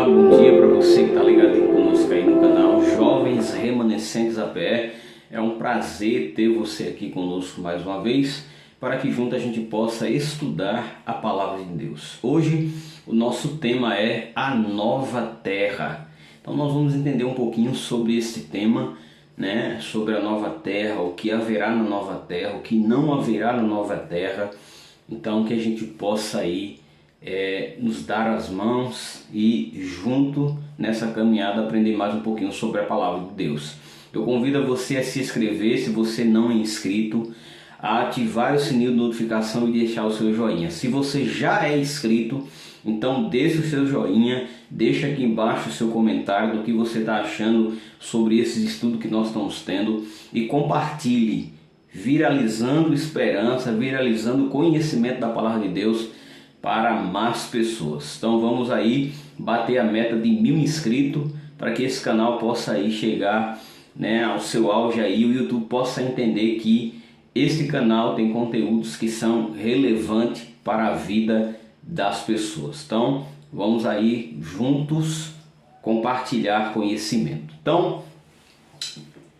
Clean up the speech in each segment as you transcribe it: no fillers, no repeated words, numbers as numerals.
bom dia para você que está ligado aí conosco aí no canal Jovens Remanescentes APE. É um prazer ter você aqui conosco mais uma vez, para que junto a gente possa estudar a Palavra de Deus. Hoje o nosso tema é a nova terra. Então nós vamos entender um pouquinho sobre esse tema, né? Sobre a nova terra, o que haverá na nova terra, o que não haverá na nova terra. Então que a gente possa aí nos dar as mãos e junto nessa caminhada aprender mais um pouquinho sobre a Palavra de Deus. Eu convido você a se inscrever, se você não é inscrito, a ativar o sininho de notificação e deixar o seu joinha. Se você já é inscrito, então deixe o seu joinha, deixa aqui embaixo o seu comentário do que você está achando sobre esses estudos que nós estamos tendo e compartilhe, viralizando esperança, viralizando conhecimento da Palavra de Deus para mais pessoas. Então vamos aí bater a meta de 1000 inscritos para que esse canal possa aí chegar, né, ao seu auge aí, o YouTube possa entender que este canal tem conteúdos que são relevantes para a vida das pessoas. Então vamos aí juntos compartilhar conhecimento. Então,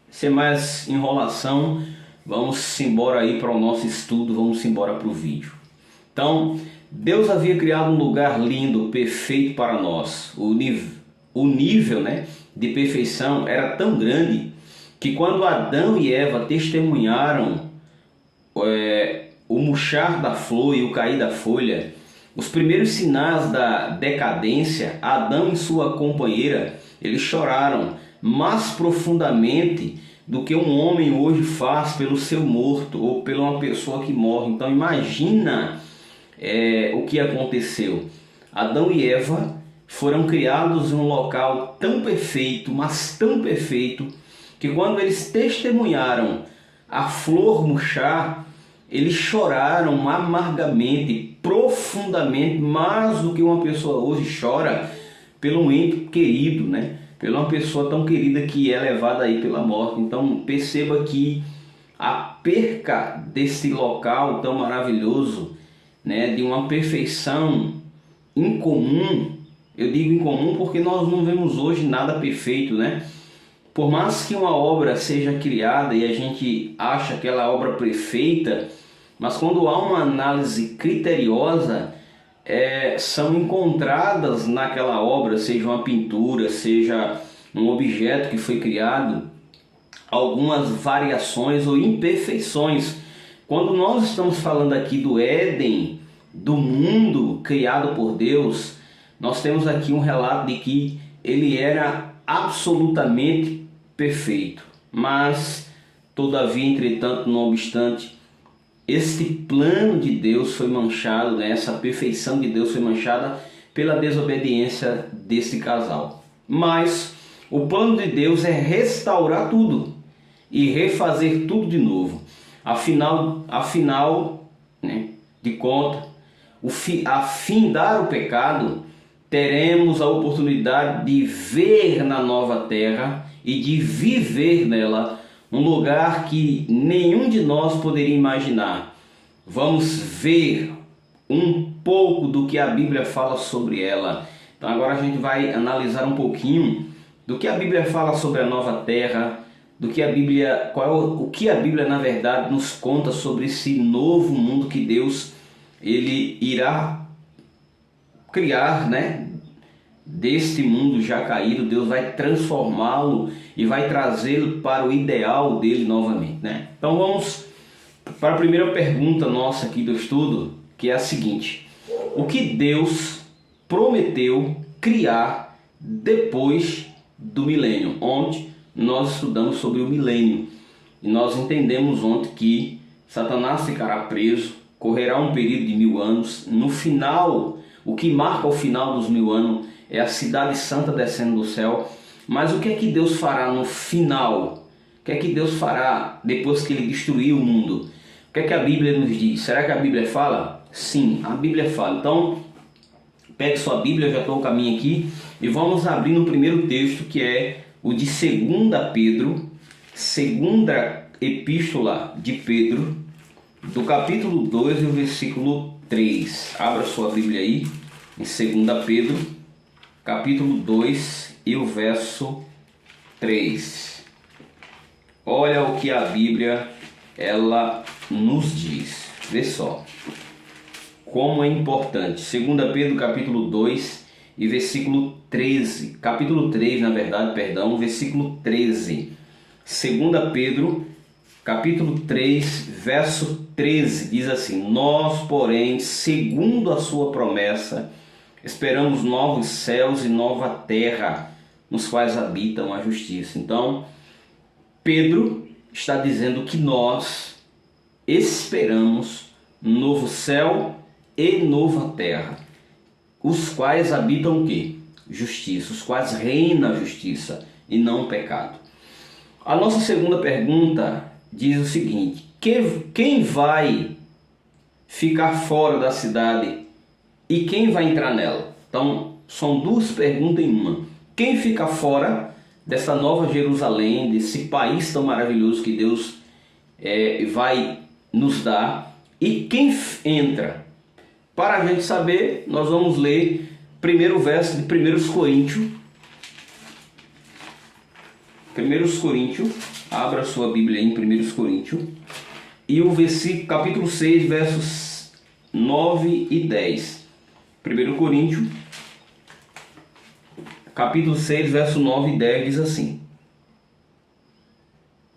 sem mais enrolação, vamos embora aí para o nosso estudo, vamos embora para o vídeo. Então, Deus havia criado um lugar lindo, perfeito para nós. O nível, né, de perfeição era tão grande que quando Adão e Eva testemunharam o murchar da flor e o cair da folha, os primeiros sinais da decadência, Adão e sua companheira, eles choraram mais profundamente do que um homem hoje faz pelo seu morto ou pela uma pessoa que morre. Então imagina o que aconteceu. Adão e Eva foram criados em um local tão perfeito, mas tão perfeito, que quando eles testemunharam a flor murchar, eles choraram amargamente, profundamente, mais do que uma pessoa hoje chora pelo um ente querido, né? Pela uma pessoa tão querida que é levada aí pela morte. Então perceba que a perca desse local tão maravilhoso, né, de uma perfeição incomum, eu digo incomum porque nós não vemos hoje nada perfeito, né? Por mais que uma obra seja criada e a gente acha aquela obra perfeita, mas quando há uma análise criteriosa, são encontradas naquela obra, seja uma pintura, seja um objeto que foi criado, algumas variações ou imperfeições. Quando nós estamos falando aqui do Éden, do mundo criado por Deus, nós temos aqui um relato de que ele era absolutamente perfeito. Mas, todavia, entretanto, não obstante, este plano de Deus foi manchado, né? Essa perfeição de Deus foi manchada pela desobediência desse casal. Mas o plano de Deus é restaurar tudo e refazer tudo de novo. Afinal, né, de contas, a findar o pecado, teremos a oportunidade de ver na nova terra e de viver nela um lugar que nenhum de nós poderia imaginar. Vamos ver um pouco do que a Bíblia fala sobre ela. Então agora a gente vai analisar um pouquinho do que a Bíblia fala sobre a nova terra, do que a Bíblia, o que a Bíblia na verdade nos conta sobre esse novo mundo que Deus ele irá criar, né? Deste mundo já caído, Deus vai transformá-lo e vai trazê-lo para o ideal dele novamente, né? Então vamos para a primeira pergunta nossa aqui do estudo, que é a seguinte: o que Deus prometeu criar depois do milênio? Ontem nós estudamos sobre o milênio e nós entendemos ontem que Satanás ficará preso, correrá um período de 1000 anos. No final, o que marca o final dos 1000 anos é a cidade santa descendo do céu. Mas o que é que Deus fará no final? O que é que Deus fará depois que ele destruir o mundo? O que é que a Bíblia nos diz? Será que a Bíblia fala? Sim, a Bíblia fala. Então, pegue sua Bíblia, eu já estou no caminho aqui, e vamos abrir no primeiro texto, que é o de 2 Pedro, segunda epístola de Pedro, do capítulo 2 e o versículo 3. Abra sua Bíblia aí, em 2 Pedro, capítulo 2 e o verso 3. Olha o que a Bíblia ela nos diz. Vê só como é importante. 2 Pedro capítulo 2 e versículo 13. Capítulo 3, na verdade, perdão, versículo 13. 2 Pedro capítulo 3, verso 13, diz assim: Nós, porém, segundo a sua promessa, esperamos novos céus e nova terra, nos quais habitam a justiça. Então, Pedro está dizendo que nós esperamos novo céu e nova terra, os quais habitam o quê? Justiça, os quais reina a justiça e não o pecado. A nossa segunda pergunta diz o seguinte: quem vai ficar fora da cidade e quem vai entrar nela? Então, são duas perguntas em uma. Quem fica fora dessa nova Jerusalém, desse país tão maravilhoso que Deus vai nos dar, e quem entra? Para a gente saber, nós vamos ler primeiro verso de 1 Coríntios. 1 Coríntios, abra sua Bíblia em 1 Coríntios, e o versículo, capítulo 6, versos 9 e 10. 1 Coríntios, capítulo 6, verso 9 e 10 diz assim: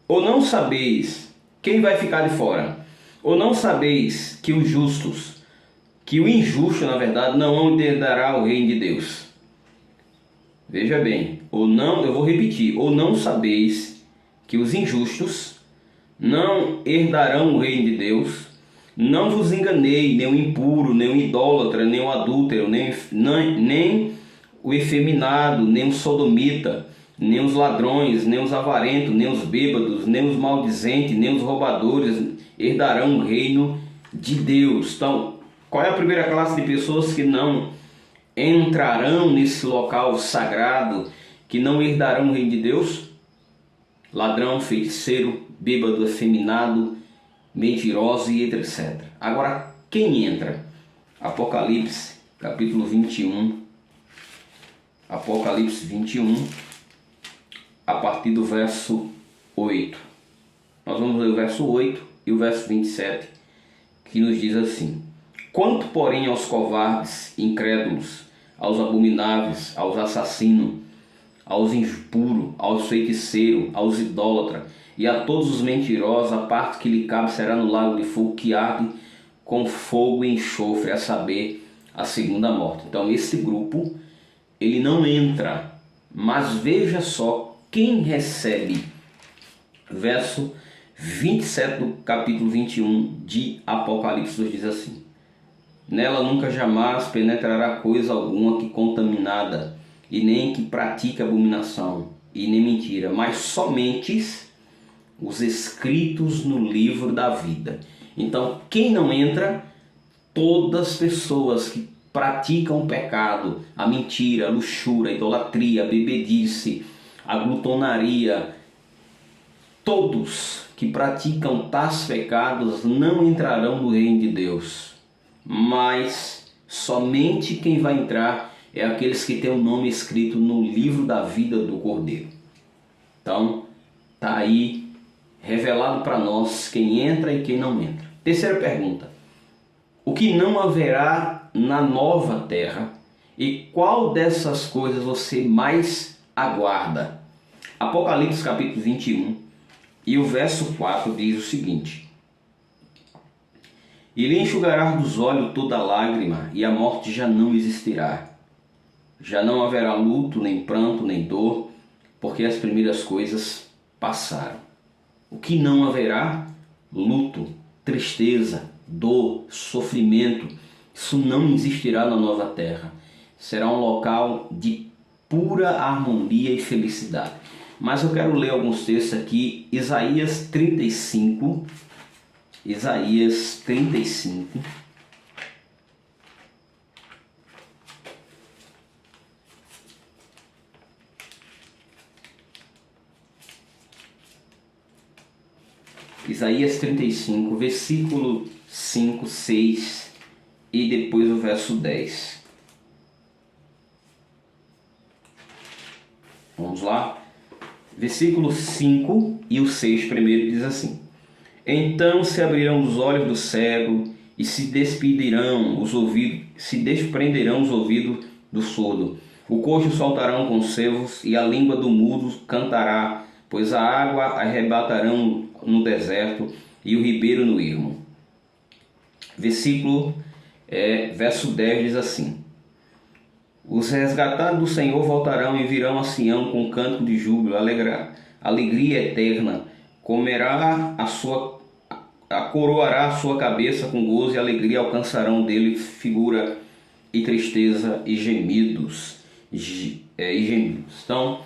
Ou não sabeis quem vai ficar de fora? Ou não sabeis que os justos, que o injusto, na verdade, não herdará o reino de Deus? Veja bem, ou não, eu vou repetir: ou não sabeis que os injustos não herdarão o reino de Deus? Não vos enganei, nem o impuro, nem o idólatra, nem o adúltero, nem o efeminado, nem o sodomita, nem os ladrões, nem os avarentos, nem os bêbados, nem os maldizentes, nem os roubadores herdarão o reino de Deus. Então, qual é a primeira classe de pessoas que não entrarão nesse local sagrado, que não herdarão o reino de Deus? Ladrão, feiticeiro, bêbado, efeminado, mentiroso e etc. Agora, quem entra? Apocalipse, capítulo 21. Apocalipse 21, a partir do verso 8. Nós vamos ler o verso 8 e o verso 27, que nos diz assim: Quanto, porém, aos covardes, incrédulos, aos abomináveis, aos assassinos, aos impuros, aos feiticeiros, aos idólatras e a todos os mentirosos, a parte que lhe cabe será no lago de fogo que arde com fogo e enxofre, a saber, a segunda morte. Então, esse grupo, ele não entra, mas veja só quem recebe. Verso 27 do capítulo 21 de Apocalipse diz assim: Nela nunca jamais penetrará coisa alguma que contaminada, e nem que pratique abominação, e nem mentira, mas somente os escritos no livro da vida. Então, quem não entra? Todas as pessoas que praticam o pecado, a mentira, a luxúria, a idolatria, a bebedice, a glutonaria. Todos que praticam tais pecados não entrarão no reino de Deus, mas somente quem vai entrar é aqueles que têm o nome escrito no livro da vida do Cordeiro. Então, está aí revelado para nós quem entra e quem não entra. Terceira pergunta: o que não haverá na nova terra e qual dessas coisas você mais aguarda? Apocalipse capítulo 21 e o verso 4 diz o seguinte: E lhe enxugará dos olhos toda lágrima, e a morte já não existirá. Já não haverá luto, nem pranto, nem dor, porque as primeiras coisas passaram. O que não haverá? Luto, tristeza, dor, sofrimento. Isso não existirá na nova terra. Será um local de pura harmonia e felicidade. Mas eu quero ler alguns textos aqui. Isaías 35. Isaías 35. Isaías 35, versículo 5, 6 e depois o verso 10. Vamos lá. Versículo 5 e o 6 primeiro diz assim: Então se abrirão os olhos do cego e se desprenderão os ouvidos do surdo. O coxo soltarão conselhos e a língua do mudo cantará, pois a água arrebatarão no deserto e o ribeiro no ermo. Verso 10 diz assim: Os resgatados do Senhor voltarão e virão a Sião com canto de júbilo, alegria eterna, coroará a sua cabeça com gozo e alegria, alcançarão dele figura e tristeza e gemidos. Então,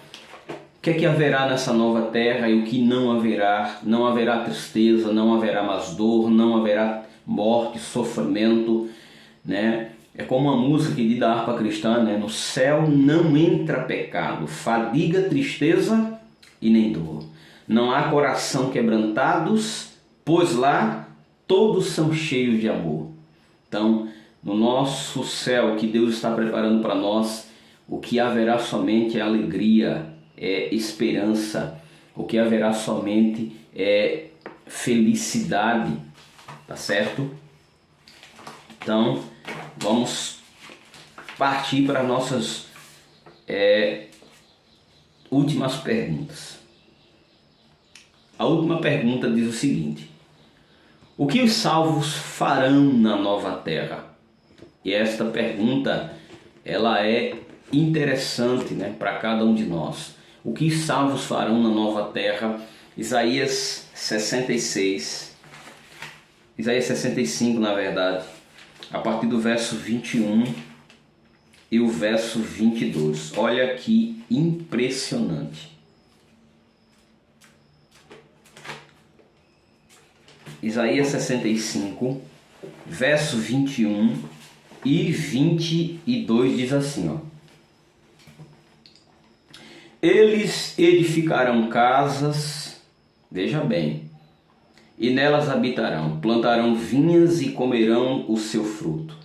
o que é que haverá nessa nova terra e o que não haverá? Não haverá tristeza, não haverá mais dor, não haverá morte, sofrimento, né? É como uma música que diz da harpa cristã, né? No céu não entra pecado, fadiga, tristeza e nem dor. Não há coração quebrantados, pois lá todos são cheios de amor. Então, no nosso céu que Deus está preparando para nós, o que haverá somente é alegria, é esperança. O que haverá somente é felicidade, tá certo? Então, vamos partir para nossas últimas perguntas. A última pergunta diz o seguinte: o que os salvos farão na nova terra? E esta pergunta, ela é interessante, né, para cada um de nós. O que os salvos farão na nova terra? Isaías 65, na verdade, a partir do verso 21 e o verso 22. Olha que impressionante. Isaías 65, verso 21 e 22 diz assim, ó: Eles edificarão casas, veja bem, e nelas habitarão, plantarão vinhas e comerão o seu fruto.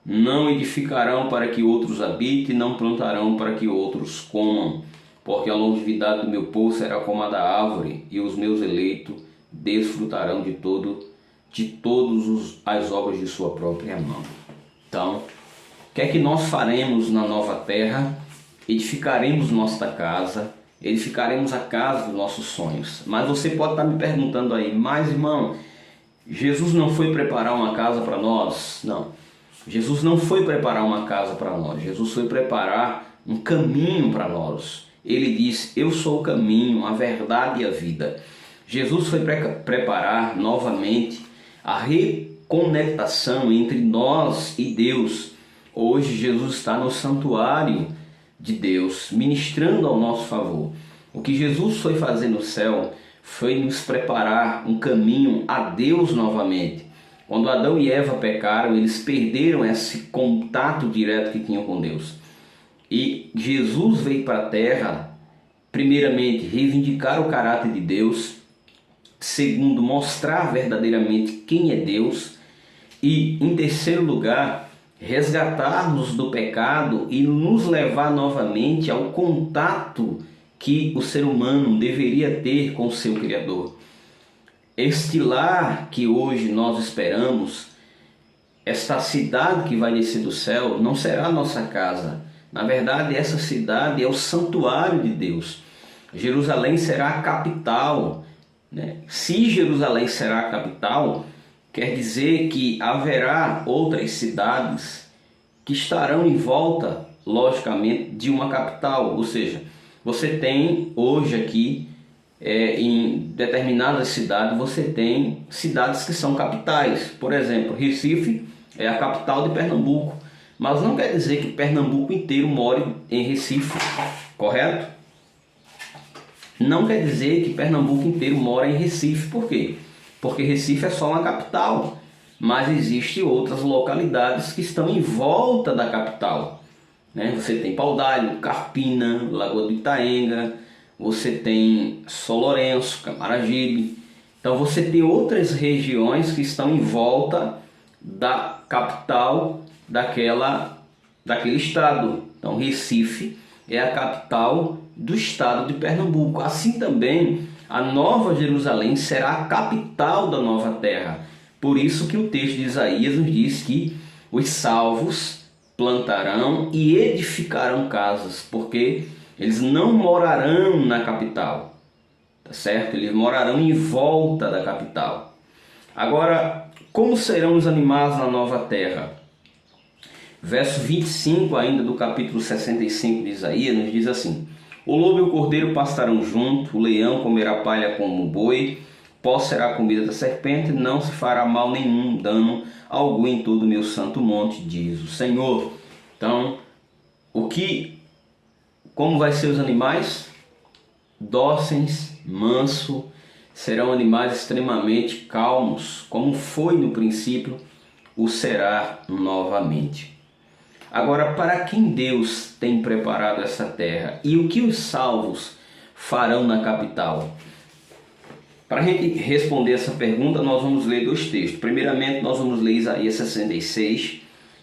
Não edificarão para que outros habitem, não plantarão para que outros comam, porque a longevidade do meu povo será como a da árvore, e os meus eleitos desfrutarão de todas as obras de sua própria mão. Então, o que é que nós faremos na nova terra? Edificaremos nossa casa, edificaremos a casa dos nossos sonhos. Mas você pode estar me perguntando aí: mas irmão, Jesus não foi preparar uma casa para nós? Não, Jesus não foi preparar uma casa para nós. Jesus foi preparar um caminho para nós. Ele disse: eu sou o caminho, a verdade e a vida. Jesus foi preparar novamente a reconectação entre nós e Deus. Hoje Jesus está no santuário de Deus, ministrando ao nosso favor. O que Jesus foi fazer no céu foi nos preparar um caminho a Deus novamente. Quando Adão e Eva pecaram, eles perderam esse contato direto que tinham com Deus. E Jesus veio para a terra, primeiramente, reivindicar o caráter de Deus, segundo, mostrar verdadeiramente quem é Deus, e, em terceiro lugar, resgatar-nos do pecado e nos levar novamente ao contato que o ser humano deveria ter com o seu Criador. Este lar que hoje nós esperamos, esta cidade que vai descer do céu, não será a nossa casa. Na verdade, essa cidade é o santuário de Deus. Jerusalém será a capital, né? Se Jerusalém será a capital, quer dizer que haverá outras cidades que estarão em volta, logicamente, de uma capital. Ou seja, você tem hoje aqui, em determinadas cidades, você tem cidades que são capitais. Por exemplo, Recife é a capital de Pernambuco, mas não quer dizer que Pernambuco inteiro more em Recife, correto? Não quer dizer que Pernambuco inteiro mora em Recife. Por quê? Porque Recife é só uma capital, mas existem outras localidades que estão em volta da capital, né? Você tem Paudalho, Carpina, Lagoa do Itaenga, você tem São Lourenço, Camaragibe. Então você tem outras regiões que estão em volta da capital daquele estado. Então Recife é a capital do estado de Pernambuco. Assim também a Nova Jerusalém será a capital da nova terra. Por isso que o texto de Isaías nos diz que os salvos plantarão e edificarão casas, porque eles não morarão na capital, tá certo? Eles morarão em volta da capital. Agora, como serão os animais na nova terra? Verso 25 ainda do capítulo 65 de Isaías nos diz assim: o lobo e o cordeiro pastarão junto, o leão comerá palha como o boi, pó será a comida da serpente, não se fará mal nenhum, dano algum em todo o meu santo monte, diz o Senhor. Então, como vai ser os animais? Dóceis, manso, serão animais extremamente calmos, como foi no princípio, o será novamente. Agora, para quem Deus tem preparado essa terra e o que os salvos farão na capital? Para a gente responder essa pergunta, nós vamos ler dois textos. Primeiramente, nós vamos ler Isaías 66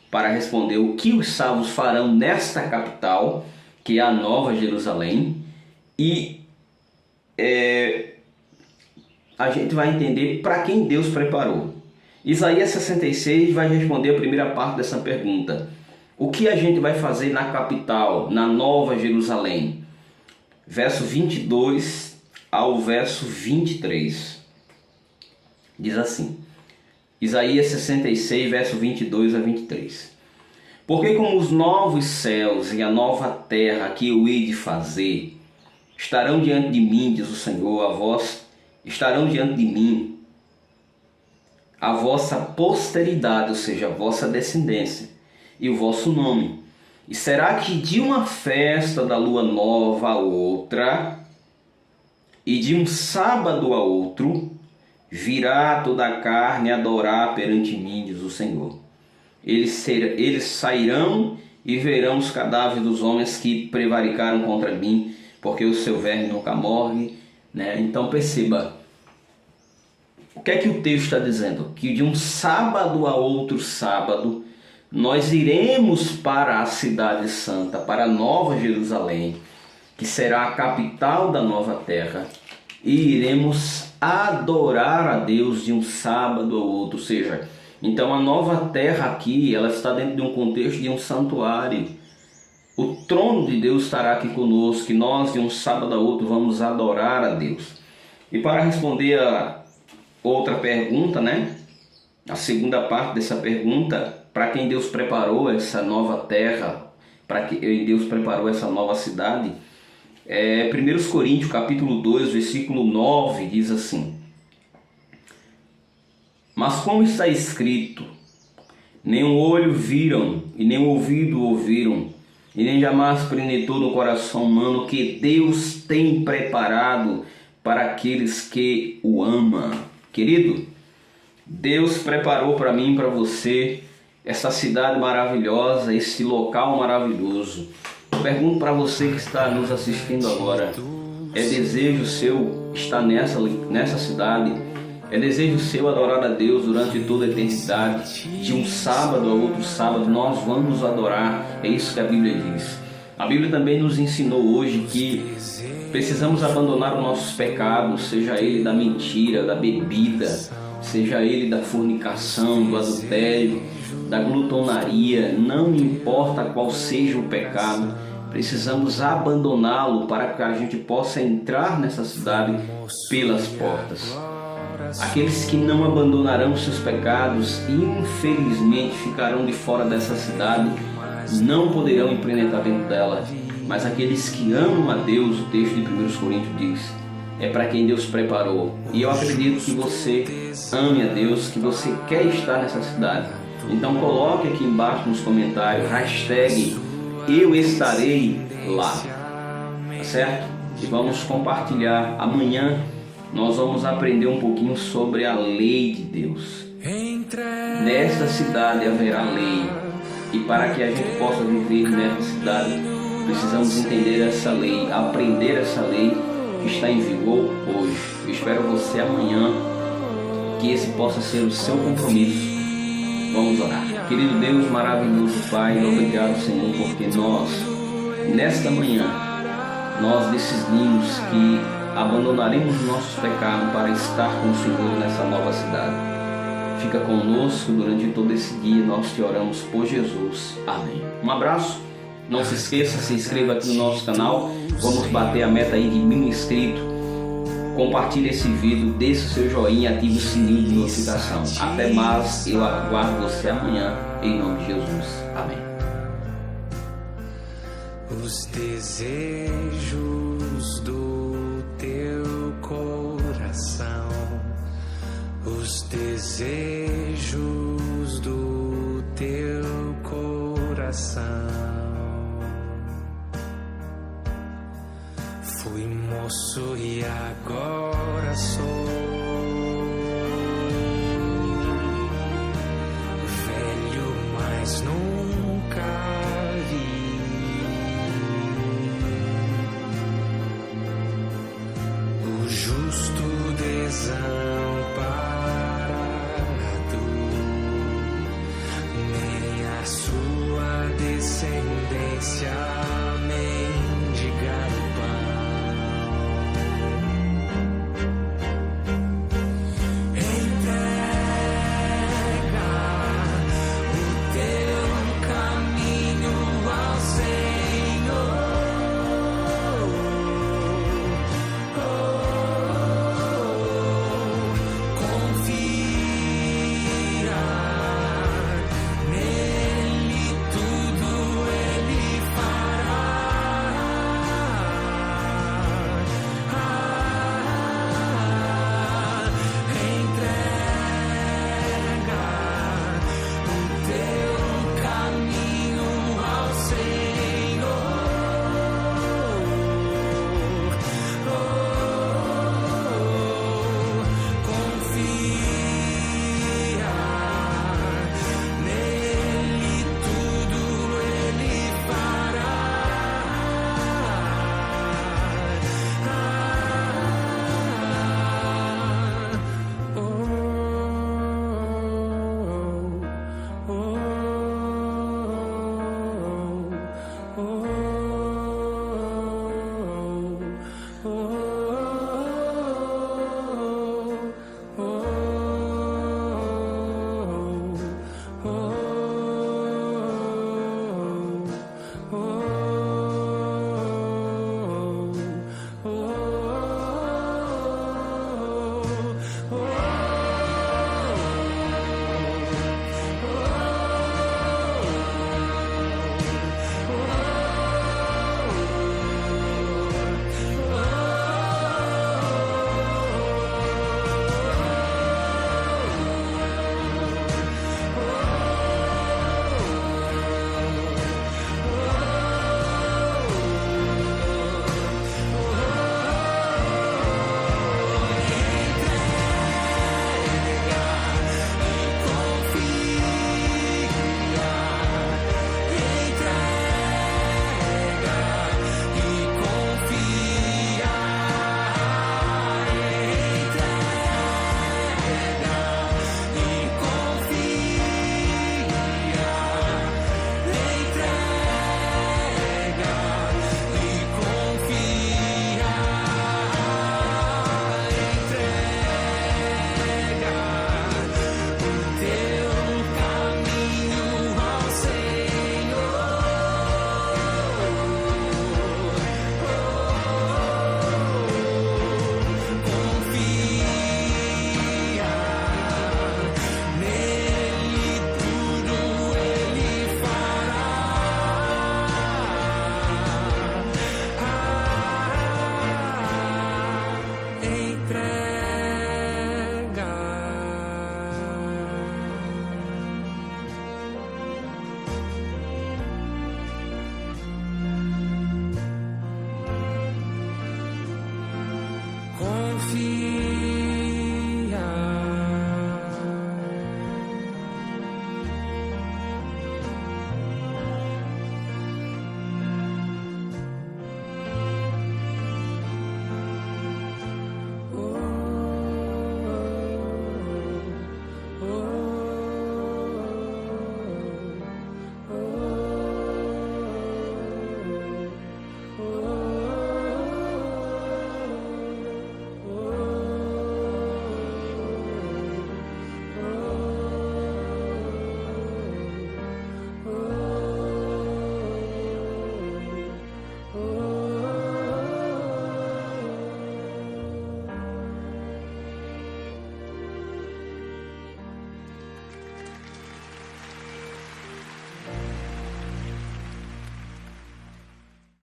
para responder o que os salvos farão nesta capital, que é a Nova Jerusalém. E a gente vai entender para quem Deus preparou. Isaías 66 vai responder a primeira parte dessa pergunta. O que a gente vai fazer na capital, na Nova Jerusalém? Verso 22 ao verso 23. Diz assim, Isaías 66, verso 22 a 23. Porque como os novos céus e a nova terra que eu hei de fazer estarão diante de mim, diz o Senhor, a vós estarão diante de mim, a vossa posteridade, ou seja, a vossa descendência, e o vosso nome. E será que de uma festa da lua nova a outra, e de um sábado a outro, virá toda a carne adorar perante mim, diz o Senhor. Eles sairão e verão os cadáveres dos homens que prevaricaram contra mim, porque o seu verme nunca morre, né? Então perceba, o que é que o texto está dizendo? Que de um sábado a outro sábado, nós iremos para a cidade santa, para a Nova Jerusalém, que será a capital da nova terra, e iremos adorar a Deus de um sábado ao outro. Ou seja, então a nova terra aqui, ela está dentro de um contexto de um santuário. O trono de Deus estará aqui conosco, e nós de um sábado a outro vamos adorar a Deus. E para responder a outra pergunta, né? A segunda parte dessa pergunta, para quem Deus preparou essa nova terra, para quem Deus preparou essa nova cidade, 1 Coríntios capítulo 2, versículo 9, diz assim: mas como está escrito, nem um olho viram, e nem um ouvido ouviram, e nem jamais penetrou no coração humano que Deus tem preparado para aqueles que o amam. Querido, Deus preparou para mim e para você essa cidade maravilhosa, esse local maravilhoso. Eu pergunto para você que está nos assistindo agora, é desejo seu estar nessa cidade? É desejo seu adorar a Deus durante toda a eternidade? De um sábado a outro sábado nós vamos adorar, é isso que a Bíblia diz. A Bíblia também nos ensinou hoje que precisamos abandonar os nossos pecados, seja ele da mentira, da bebida, seja ele da fornicação, do adultério, da glutonaria, não importa qual seja o pecado, precisamos abandoná-lo para que a gente possa entrar nessa cidade pelas portas. Aqueles que não abandonarão seus pecados, infelizmente ficarão de fora dessa cidade, não poderão empreender dentro dela. Mas aqueles que amam a Deus, o texto de 1 Coríntios diz, é para quem Deus preparou. E eu acredito que você ame a Deus, que você quer estar nessa cidade. Então coloque aqui embaixo nos comentários, hashtag eu estarei lá, tá certo? E vamos compartilhar. Amanhã nós vamos aprender um pouquinho sobre a lei de Deus. Nesta cidade haverá lei, e para que a gente possa viver nessa cidade, precisamos entender essa lei, aprender essa lei que está em vigor hoje. Eu espero você amanhã, que esse possa ser o seu compromisso. Vamos orar. Querido Deus maravilhoso Pai, obrigado, Senhor, porque nós, nesta manhã, nós decidimos que abandonaremos os nossos pecados para estar com o Senhor nessa nova cidade. Fica conosco durante todo esse dia, nós te oramos por Jesus. Amém. Um abraço, não se esqueça, se inscreva aqui no nosso canal, vamos bater a meta aí de 1000 inscritos. Compartilhe esse vídeo, deixe o seu joinha e ative o sininho de notificação. Até mais, eu aguardo você amanhã, em nome de Jesus. Amém. Os desejos do teu coração, os desejos do teu coração. Fui moço e agora sou velho, mas nunca vi o justo desamparado, nem a sua descendência